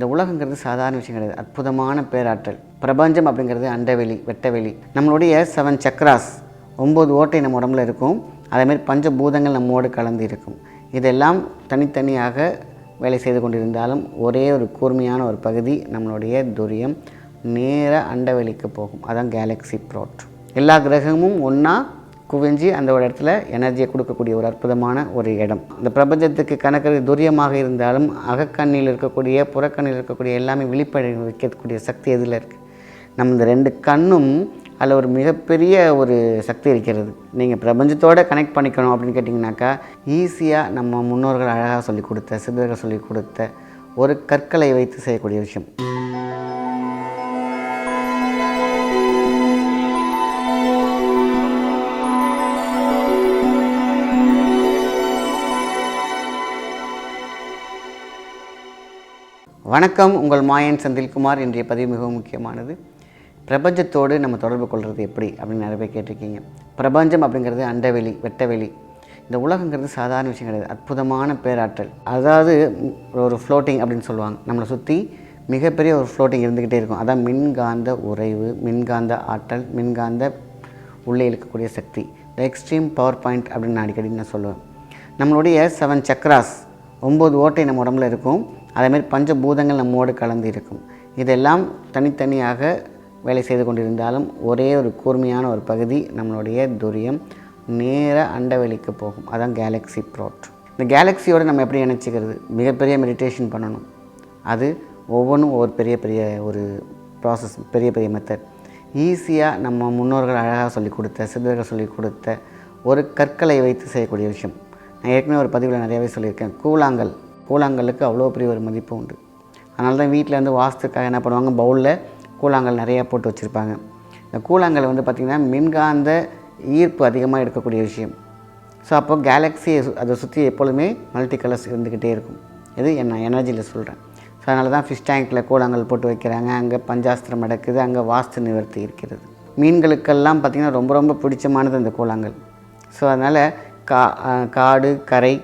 இந்த உலகங்கிறது சாதாரண விஷயம் கிடையாது. அற்புதமான பேராற்றல். பிரபஞ்சம் அப்படிங்கிறது அண்டவெளி, வெட்டவெளி. நம்மளுடைய 7 சக்ராஸ் 9 ஓட்டை நம்ம உடம்புல இருக்கும். அதேமாதிரி பஞ்சபூதங்கள் நம்மோடு கலந்து இருக்கும். இதெல்லாம் தனித்தனியாக வேலை செய்து கொண்டிருந்தாலும் ஒரே ஒரு கூர்மையான ஒரு பகுதி நம்மளுடைய துரியம் நேர அண்டவெளிக்கு போகும். அதான் கேலக்ஸி ப்ராட். எல்லா கிரகமும் ஒன்றா குவிஞ்சி அந்த ஒரு இடத்துல எனர்ஜியை கொடுக்கக்கூடிய ஒரு அற்புதமான ஒரு இடம். இந்த பிரபஞ்சத்துக்கு கணக்கு துரியமாக இருந்தாலும் அகக்கண்ணில் இருக்கக்கூடிய புறக்கண்ணில் இருக்கக்கூடிய எல்லாமே வெளிப்படை வைக்கக்கூடிய சக்தி எதில் இருக்குது? நம்ம இந்த 2 கண்ணும் அதில் ஒரு மிகப்பெரிய ஒரு சக்தி இருக்கிறது. நீங்கள் பிரபஞ்சத்தோடு கனெக்ட் பண்ணிக்கணும் அப்படின்னு கேட்டிங்கனாக்கா ஈஸியாக நம்ம முன்னோர்கள் அழகாக சொல்லிக் கொடுத்த, சித்தர்கள் சொல்லிக் கொடுத்த ஒரு கற்களை வைத்து செய்யக்கூடிய விஷயம். வணக்கம், உங்கள் மாயன் செந்தில்குமார். இன்றைய பதிவு மிகவும் முக்கியமானது. பிரபஞ்சத்தோடு நம்ம தொடர்பு கொள்வது எப்படி அப்படின்னு நிறைய பேர் கேட்டிருக்கீங்க. பிரபஞ்சம் அப்படிங்கிறது அண்டவெளி, வெட்டவெளி. இந்த உலகங்கிறது சாதாரண விஷயம் கிடையாது. அற்புதமான பேராற்றல். அதாவது ஒரு ஃப்ளோட்டிங் அப்படின்னு சொல்லுவாங்க. நம்மளை சுற்றி மிகப்பெரிய ஒரு ஃப்ளோட்டிங் இருந்துக்கிட்டே இருக்கும். அதான் மின்காந்த உறைவு, மின்காந்த ஆற்றல், மின்காந்த உள்ளே இருக்கக்கூடிய சக்தி. த எக்ஸ்ட்ரீம் பவர் பாயிண்ட் அப்படின்னு நான் அடிக்கடி நான் சொல்லுவேன். நம்மளுடைய 7 சக்ராஸ் 9 ஓட்டை நம்ம உடம்புல இருக்கும். அதேமாதிரி பஞ்சபூதங்கள் நம்மோடு கலந்து இருக்கும். இதெல்லாம் தனித்தனியாக வேலை செய்து கொண்டிருந்தாலும் ஒரே ஒரு கூர்மையான ஒரு பகுதி நம்மளுடைய துரியம் நேர அண்டவெளிக்கு போகும். அதான் கேலக்ஸி ப்ராட். இந்த கேலக்ஸியோடு நம்ம எப்படி நினச்சிக்கிறது? மிகப்பெரிய மெடிடேஷன் பண்ணணும். அது ஒவ்வொன்றும் ஒவ்வொரு பெரிய பெரிய ஒரு ப்ராசஸ், பெரிய பெரிய மெத்தட். ஈஸியாக நம்ம முன்னோர்கள் அழகாக சொல்லிக் கொடுத்த, சித்தர்கள் சொல்லிக் கொடுத்த ஒரு கற்களை வைத்து செய்யக்கூடிய விஷயம். நான் ஏற்கனவே ஒரு பதிவில் நிறையாவே சொல்லியிருக்கேன். கூழாங்கல்லுக்கு அவ்வளோ பெரிய ஒரு மதிப்பு உண்டு. அதனால தான் வீட்டில் வந்து வாஸ்துக்காக என்ன பண்ணுவாங்க, பவுலில் கூழாங்கல் நிறையா போட்டு வச்சுருப்பாங்க. இந்த கூழாங்கல் வந்து பார்த்திங்கன்னா மின்காந்த ஈர்ப்பு அதிகமாக இருக்கக்கூடிய விஷயம். ஸோ அப்போ கேலக்ஸி அதை சுற்றி எப்பொழுதுமே மல்டி கலர்ஸ் இருந்துக்கிட்டே இருக்கும். இது நான் எனர்ஜியில் சொல்கிறேன். ஸோ அதனால தான் ஃபிஷ் டேங்க்கில் கூழாங்கல் போட்டு வைக்கிறாங்க. அங்கே பஞ்சாஸ்திரம் நடக்குது, அங்கே வாஸ்து நிவர்த்தி இருக்கிறது. மீன்களுக்கெல்லாம் பார்த்திங்கன்னா ரொம்ப ரொம்ப பிடிச்சமானது இந்த கூழாங்கல். ஸோ அதனால் காடு, கரை,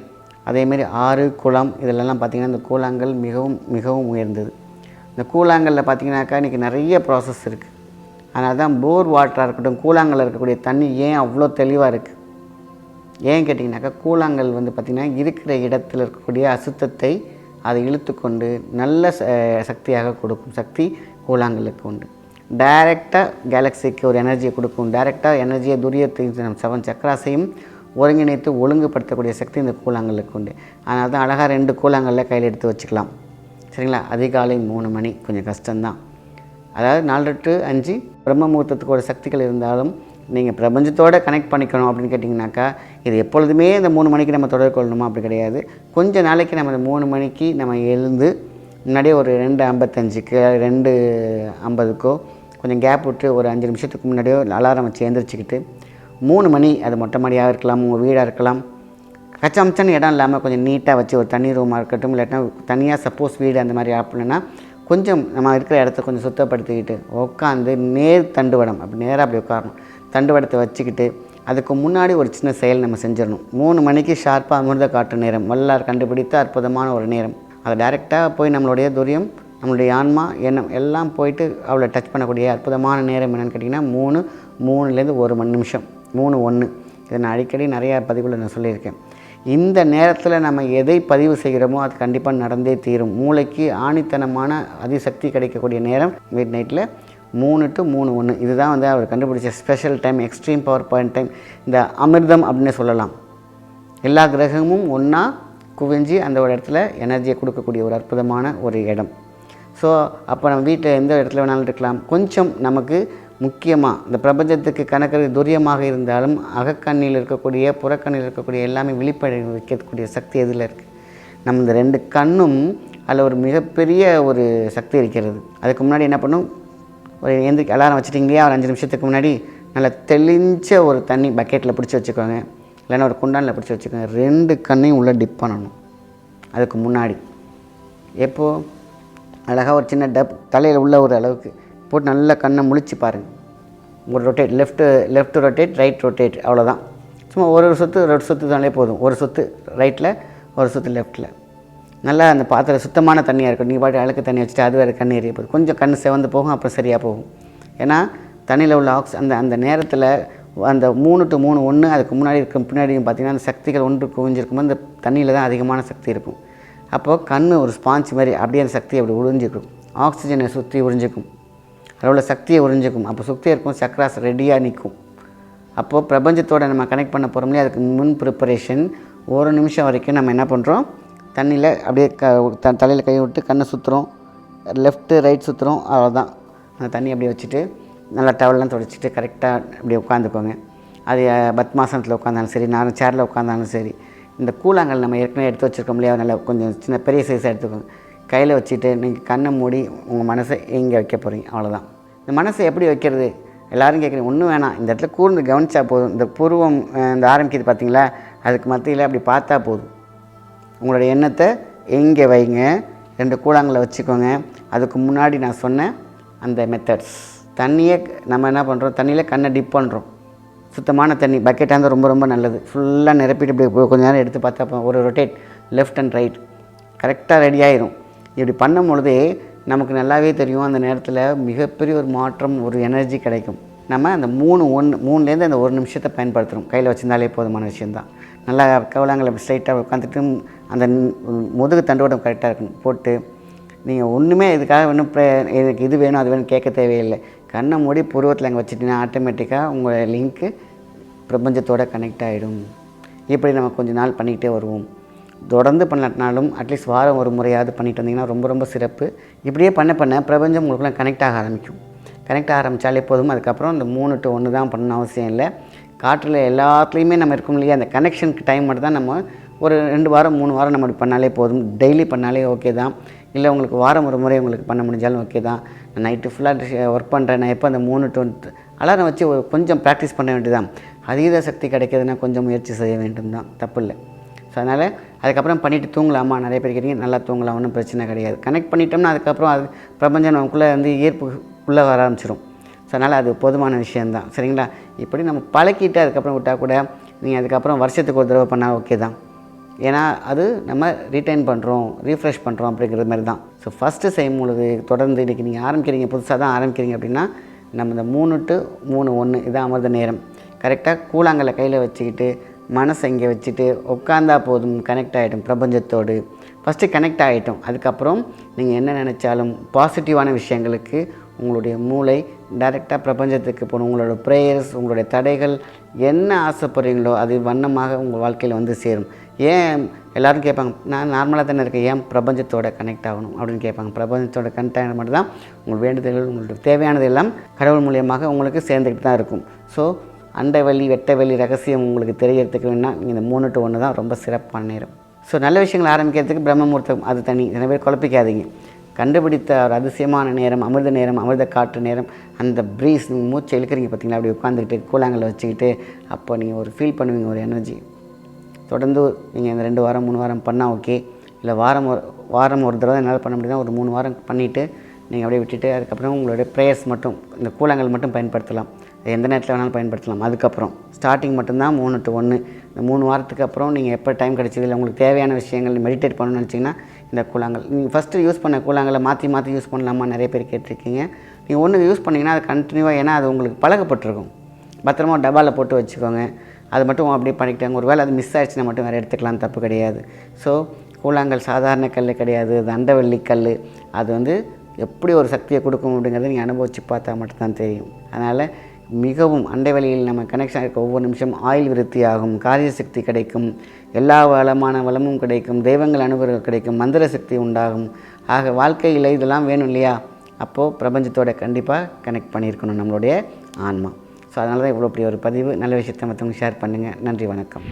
அதேமாரி ஆறு, குளம் இதிலெல்லாம் பார்த்திங்கன்னா இந்த கூழாங்கல் மிகவும் மிகவும் உயர்ந்தது. இந்த கூழாங்கல்லில் பார்த்திங்கனாக்கா இன்றைக்கி நிறைய ப்ராசஸ் இருக்குது. அதனால தான் போர் வாட்டராக இருக்கட்டும், கூழாங்கல்ல இருக்கக்கூடிய தண்ணி ஏன் அவ்வளோ தெளிவாக இருக்குது? ஏன் கேட்டிங்கனாக்கா கூழாங்கல் வந்து பார்த்திங்கன்னா இருக்கிற இடத்துல இருக்கக்கூடிய அசுத்தத்தை அதை இழுத்து கொண்டு நல்ல சக்தியாக கொடுக்கும் சக்தி கூழாங்கல்லுக்கு உண்டு. டைரெக்டாக கேலக்ஸிக்கு ஒரு எனர்ஜியை கொடுக்கும். டைரெக்டாக எனர்ஜியை துரியத்தை 7 சக்கராசையும் ஒருங்கிணைத்து ஒழுங்குபடுத்தக்கூடிய சக்தி இந்த கூழாங்கல்லுக்கு உண்டு. அதனால தான் அழகாக 2 கூழாங்கல்ல கையில் எடுத்து வச்சுக்கலாம். சரிங்களா? அதிகாலை 3 மணி கொஞ்சம் கஷ்டம்தான். அதாவது 4 to 5 பிரம்ம முகூர்த்தத்துக்கு ஒரு சக்திகள் இருந்தாலும் நீங்கள் பிரபஞ்சத்தோடு கனெக்ட் பண்ணிக்கணும் அப்படின்னு கேட்டிங்கனாக்கா இது எப்பொழுதுமே இந்த 3 மணிக்கு நம்ம தொடர்பு கொள்ளணுமா? அப்படி கிடையாது. கொஞ்சம் நாளைக்கு நம்ம இந்த 3 மணிக்கு நம்ம எழுந்து முன்னாடியே ஒரு 2:55க்கு 2:50க்கோ கொஞ்சம் கேப் விட்டு ஒரு 5 நிமிஷத்துக்கு முன்னாடியோ அலாரம் வச்சு எழுந்திரிச்சிக்கிட்டு 3 மணி, அது மொட்டை மாடியாக இருக்கலாம், உங்கள் வீடாக இருக்கலாம், கச்சம்ச்சன்னு இடம் இல்லாமல் கொஞ்சம் நீட்டாக வச்சு ஒரு தனி ரூமாக இருக்கட்டும், இல்லாட்டினா தனியாக சப்போஸ் வீடு அந்த மாதிரி அப்படின்னா கொஞ்சம் நம்ம இருக்கிற இடத்த கொஞ்சம் சுத்தப்படுத்திக்கிட்டு உட்காந்து நேர் தண்டுவடம் அப்படி நேராக அப்படி உட்காரணும். தண்டுவடத்தை வச்சுக்கிட்டு அதுக்கு முன்னாடி ஒரு சின்ன செயல் நம்ம செஞ்சிடணும். 3 மணிக்கு ஷார்ப்பாக அமிர்த காட்டு நேரம், வல்லார் கண்டுபிடித்த அற்புதமான ஒரு நேரம். அதை டைரெக்டாக போய் நம்மளுடைய துரியம், நம்மளுடைய ஆன்மா, எண்ணம் எல்லாம் போயிட்டு அவளை டச் பண்ணக்கூடிய அற்புதமான நேரம் என்னென்னு கேட்டிங்கன்னா 3லேருந்து 1 நிமிஷம், 3:01. இதை நான் அடிக்கடி நிறையா பதிவுகளை நான் சொல்லியிருக்கேன். இந்த நேரத்தில் நம்ம எதை பதிவு செய்கிறோமோ அது கண்டிப்பாக நடந்தே தீரும். மூளைக்கு ஆணித்தனமான அதிசக்தி கிடைக்கக்கூடிய நேரம் மிட் நைட்டில் 3 to 3:01. இதுதான் வந்து அவர் கண்டுபிடிச்ச special time, extreme power point time. இந்த அமிர்தம் அப்படின்னு சொல்லலாம். எல்லா கிரகமும் ஒன்றா குவிஞ்சி அந்த ஒரு இடத்துல எனர்ஜியை கொடுக்கக்கூடிய ஒரு அற்புதமான ஒரு இடம். ஸோ அப்போ நம்ம வீட்டில் எந்த இடத்துல வேணாலும் இருக்கலாம். கொஞ்சம் நமக்கு முக்கியமாக இந்த பிரபஞ்சத்துக்கு கணக்கு துரியமாக இருந்தாலும் அகக்கண்ணில் இருக்கக்கூடிய புறக்கண்ணில் இருக்கக்கூடிய எல்லாமே வெளிப்படை வைக்கக்கூடிய சக்தி எதில் இருக்குது? நம்ம இந்த 2 கண்ணும் அதில் ஒரு மிகப்பெரிய ஒரு சக்தி இருக்கிறது. அதுக்கு முன்னாடி என்ன பண்ணும், ஒரு அலாரம் வச்சுட்டிங்களே, ஒரு 5 நிமிஷத்துக்கு முன்னாடி நல்லா தெளிஞ்ச ஒரு தண்ணி பக்கெட்டில் பிடிச்சி வச்சுக்கோங்க, இல்லைன்னா ஒரு குண்டானில் பிடிச்சி வச்சுக்கோங்க. 2 கண்ணையும் உள்ளே டிப் பண்ணணும். அதுக்கு முன்னாடி எப்போது அழகாக ஒரு சின்ன டப் தலையில் உள்ள ஒரு அளவுக்கு போட்டு நல்லா கண்ணை முழிச்சு பாருங்கள். ஒரு rotate, left rotate, right rotate, அவ்வளோதான். சும்மா ஒரு சுற்று 2 சுற்று தானே போதும். ஒரு சுற்று ரைட்டில், ஒரு சுற்று லெஃப்ட்டில். நல்லா அந்த பாத்திரம் சுத்தமான தண்ணியாக இருக்கும். நீங்கள் பாட்டு அழுக்கு தண்ணி வச்சுட்டு அது வேறு கண் எரிய போகுது, கொஞ்சம் கண் சிவந்து போகும், அப்புறம் சரியாக போகும். ஏன்னா தண்ணியில் உள்ள அந்த நேரத்தில் அந்த 3 to 3 1 அதுக்கு முன்னாடி இருக்கும் பின்னாடியும் பார்த்திங்கன்னா அந்த சக்திகள் ஒன்று குவிஞ்சிருக்கும்போது அந்த தண்ணியில் தான் அதிகமான சக்தி இருக்கும். அப்போது கண் ஒரு ஸ்பாஞ்ச் மாதிரி அப்படியே அந்த சக்தியை அப்படி உறிஞ்சிக்கும், ஆக்சிஜனை சுற்றி உறிஞ்சிக்கும், அதில் உள்ள சக்தியை உறிஞ்சிக்கும். அப்போ சுற்றி இருக்கும் சக்ராஸ் ரெடியாக நிற்கும். அப்போது பிரபஞ்சத்தோடு நம்ம கனெக்ட் பண்ண போகிறோம்லையே, அதுக்கு முன் ப்ரிப்பரேஷன் 1 நிமிஷம் வரைக்கும் நம்ம என்ன பண்ணுறோம், தண்ணியில் அப்படியே தலையில் கை விட்டு கண்ணை சுற்றுறோம், லெஃப்ட்டு ரைட் சுற்றுறோம், அவ்வளோதான். அந்த தண்ணி அப்படியே வச்சுட்டு நல்லா டவல்லாம் துடைச்சிட்டு கரெக்டாக அப்படியே உட்காந்துக்கோங்க. அது பத்மாசனத்தில் உட்காந்தாலும் சரி, நான் சேரில் உட்காந்தாலும் சரி, இந்த கூழாங்கல் நம்ம ஏற்கனவே எடுத்து வச்சுருக்கோம் இல்லையா, நல்லா கொஞ்சம் சின்ன பெரிய சைஸாக எடுத்துக்கோங்க. கையில் வச்சுட்டு நீங்கள் கண்ணை மூடி உங்கள் மனசை எங்கே வைக்க போகிறீங்க, அவ்வளோதான். இந்த மனசை எப்படி வைக்கிறது எல்லோரும் கேட்குறீங்க. ஒன்றும் வேணாம், இந்த இடத்துல கூர்ந்து கவனித்தா போதும். இந்த புருவம் இந்த ஆரம்பிக்குது பார்த்தீங்களா, அதுக்கு மத்தியில் அப்படி பார்த்தா போதும். உங்களுடைய எண்ணத்தை எங்கே வைங்க, 2 கூழாங்கலை வச்சுக்கோங்க. அதுக்கு முன்னாடி நான் சொன்ன அந்த மெத்தட்ஸ், தண்ணியை நம்ம என்ன பண்ணுறோம், தண்ணியில் கண்ணை டிப் பண்ணுறோம். சுத்தமான தண்ணி பக்கெட்டாக இருந்தால் ரொம்ப ரொம்ப நல்லது. ஃபுல்லாக நிரப்பிட்டு இப்படி கொஞ்சம் நேரம் எடுத்து பார்த்தா ஒரு ரொட்டேட் லெஃப்ட் அண்ட் ரைட் கரெக்டாக ரெடி ஆகிடும். இப்படி பண்ணும் பொழுதே நமக்கு நல்லாவே தெரியும், அந்த நேரத்தில் மிகப்பெரிய ஒரு மாற்றம், ஒரு எனர்ஜி கிடைக்கும். நம்ம அந்த 3 அந்த 1 நிமிஷத்தை பயன்படுத்துகிறோம். கையில் வச்சுருந்தாலே போதுமான விஷயந்தான். நல்லா கவலாங்களை ஸ்ட்ரைட்டாக உட்காந்துட்டு அந்த முதுகு தண்டோடம் கரெக்டாக இருக்கணும் போட்டு, நீங்கள் ஒன்றுமே இதுக்காக ஒன்றும் எனக்கு இது வேணும் அது வேணும் கேட்க தேவையில்லை. கண்ணை மூடி புருவத்தில் அங்கே வச்சுட்டிங்கன்னா ஆட்டோமேட்டிக்காக உங்கள் லிங்க்கு பிரபஞ்சத்தோடு கனெக்ட் ஆகிடும். இப்படி நம்ம கொஞ்சம் நாள் பண்ணிக்கிட்டே வருவோம். தொடர்ந்து பண்ணலனாலும் அட்லீஸ்ட் வாரம் ஒரு முறையாவது பண்ணிட்டு வந்தீங்கன்னா ரொம்ப ரொம்ப சிறப்பு. இப்படியே பண்ண பிரபஞ்சம் உங்களுக்குலாம் கனெக்ட் ஆக ஆரம்பிக்கும். கனெக்ட் ஆரம்பித்தாலே போதும். அதுக்கப்புறம் இந்த 3 to 1 தான் பண்ணணும் அவசியம் இல்லை. காற்றில் எல்லாத்துலேயுமே நம்ம இருக்கும் இல்லையா, அந்த கனெக்ஷனுக்கு டைம் மட்டும் தான் நம்ம ஒரு 2 வாரம் 3 வாரம் நம்ம இப்படி பண்ணாலே போதும். டெய்லி பண்ணாலே ஓகே தான். இல்லை உங்களுக்கு வாரம் ஒரு முறை உங்களுக்கு பண்ண முடிஞ்சாலும் ஓகே தான். நான் நைட்டு ஃபுல்லாக ஒர்க் பண்ணுறேன், நான் எப்போ அந்த 3 to 1 அலாரம் வச்சு கொஞ்சம் ப்ராக்டிஸ் பண்ண வேண்டியதான். அதீத சக்தி கிடைக்கிறதுனா கொஞ்சம் முயற்சி செய்ய வேண்டும் தான், தப்பு இல்லை. ஸோ அதனால் அதுக்கப்புறம் பண்ணிவிட்டு தூங்கலாமா, நிறைய பேர் கேட்டீங்க. நல்லா தூங்கலாம், ஒன்றும் பிரச்சனை கிடையாது. கனெக்ட் பண்ணிட்டோம்னா அதுக்கப்புறம் அது பிரபஞ்சம் நமக்குள்ளே வந்து ஈர்ப்புக்குள்ளே வர ஆரம்பிச்சிடும். ஸோ அதனால் அது போதுமான விஷயந்தான், சரிங்களா? இப்படி நம்ம பழக்கிட்டு அதுக்கப்புறம் விட்டால் கூட நீங்கள் அதுக்கப்புறம் வருஷத்துக்கு ஒரு தடவை பண்ணால் ஓகே தான். ஏன்னா அது நம்ம ரீட்டைன் பண்ணுறோம், ரீஃப்ரெஷ் பண்ணுறோம் அப்படிங்கிறது மாதிரி தான். ஸோ ஃபஸ்ட்டு செய்யும் பொழுது தொடர்ந்து இன்றைக்கி நீங்கள் ஆரம்பிக்கிறீங்க, புதுசாக தான் ஆரம்பிக்கிறீங்க அப்படின்னா நம்ம இந்த 3 to 3 1 இதான் அமிர்த நேரம். கரெக்டாக கூழாங்கல்லை கையில் வச்சுக்கிட்டு மனசை இங்கே வச்சுட்டு உட்காந்தா போதும், கனெக்ட் ஆகிடும் பிரபஞ்சத்தோடு. ஃபஸ்ட்டு கனெக்ட் ஆகிட்டோம், அதுக்கப்புறம் நீங்கள் என்ன நினச்சாலும் பாசிட்டிவான விஷயங்களுக்கு உங்களுடைய மூளை டைரெக்டாக பிரபஞ்சத்துக்கு போகணும். உங்களோட ப்ரேயர்ஸ், உங்களுடைய தடைகள், என்ன ஆசைப்படுறீங்களோ அது வண்ணமாக உங்கள் வாழ்க்கையில் வந்து சேரும். ஏன் எல்லோரும் கேட்பாங்க, நான் நார்மலாக தானே இருக்கேன், ஏன் பிரபஞ்சத்தோட கனெக்ட் ஆகணும் அப்படின்னு கேட்பாங்க. பிரபஞ்சத்தோட கனெக்ட் ஆகிற மட்டும் தான் உங்கள் வேண்டுதல்கள், உங்களுக்கு தேவையானது எல்லாம் கடவுள் மூலியமாக உங்களுக்கு சேர்ந்துக்கிட்டு தான் இருக்கும். ஸோ அண்டவெளி வெட்டவெளி ரகசியம் உங்களுக்கு தெரியறதுக்கு வேணால் இந்த 3 to 1 தான் ரொம்ப சிறப்பான நேரம். ஸோ நல்ல விஷயங்கள் ஆரம்பிக்கிறதுக்கு பிரம்மமுகூர்த்தம் அது தனி, நிறைய பேர் குழப்பிக்காதீங்க. கண்டுபிடித்த ஒரு அதிசயமான நேரம், அமிர்த நேரம், அமிர்த காற்று நேரம். அந்த ப்ரீஸ் நீங்கள் மூச்சை இழுக்கிறீங்க பார்த்தீங்களா, அப்படி உட்காந்துக்கிட்டு கூழாங்கல்ல வச்சுக்கிட்டு, அப்போ நீங்கள் ஒரு ஃபீல் பண்ணுவீங்க, ஒரு எனர்ஜி. தொடர்ந்து நீங்கள் இந்த 2 வாரம் 3 வாரம் பண்ணால் ஓகே. இல்லை வாரம் ஒரு தடவை என்னால் பண்ண முடியுதா, ஒரு 3 வாரம் பண்ணிவிட்டு நீங்கள் அப்படியே விட்டுட்டு அதுக்கப்புறம் உங்களுடைய ப்ரேயர்ஸ் மட்டும், இந்த கூழாங்கல் மட்டும் பயன்படுத்தலாம். எந்த நேரத்தில் வேணாலும் பயன்படுத்தலாம். அதுக்கப்புறம் ஸ்டார்டிங் மட்டும்தான் 3 to 1. இந்த 3 வாரத்துக்கு அப்புறம் நீங்கள் எப்போ டைம் கிடச்சிது, இல்லை உங்களுக்கு தேவையான விஷயங்கள் மெடிடேட் பண்ணணும்னு நினச்சிங்கன்னா இந்த கூழாங்கல் நீங்கள் ஃபஸ்ட்டு யூஸ் பண்ண கூழாங்கலை மாற்றி யூஸ் பண்ணலாமா நிறைய பேர் கேட்டிருக்கீங்க. நீங்கள் ஒன்று யூஸ் பண்ணிங்கன்னா அது கண்டினியூவாக, ஏன்னா அது உங்களுக்கு பழகப்பட்டிருக்கும். பத்திரமா டப்பாவில் போட்டு வச்சுக்கோங்க. அது மட்டும் அப்படியே பண்ணிக்கிட்டாங்க. ஒரு வேளை அது மிஸ் ஆகிடுச்சுன்னா மட்டும் வேறு எடுத்துக்கலாம், தப்பு கிடையாது. ஸோ கூழாங்கல் சாதாரண கல் கிடையாது, அது அண்டவெள்ளி கல். அது வந்து எப்படி ஒரு சக்தியை கொடுக்கும் அப்படிங்கிறத நீங்கள் அனுபவித்து பார்த்தா மட்டும்தான் தெரியும். அதனால் மிகவும் அண்டவெளியில் நம்ம கனெக்ஷன் இருக்க ஒவ்வொரு நிமிஷம் ஆயுள் விருத்தி ஆகும், காரிய சக்தி கிடைக்கும், எல்லா வளமான வளமும் கிடைக்கும், தெய்வங்கள் அனுபவங்கள் கிடைக்கும், மந்திர சக்தி உண்டாகும். ஆக வாழ்க்கையில் இதெல்லாம் வேணும் இல்லையா? அப்போது பிரபஞ்சத்தோட கண்டிப்பாக கனெக்ட் பண்ணியிருக்கணும் நம்மளுடைய ஆன்மா. ஸோ அதனால தான் இவ்வளோ பெரிய ஒரு பதிவு. நல்ல விஷயத்தை மற்றவங்க ஷேர் பண்ணுங்கள். நன்றி, வணக்கம்.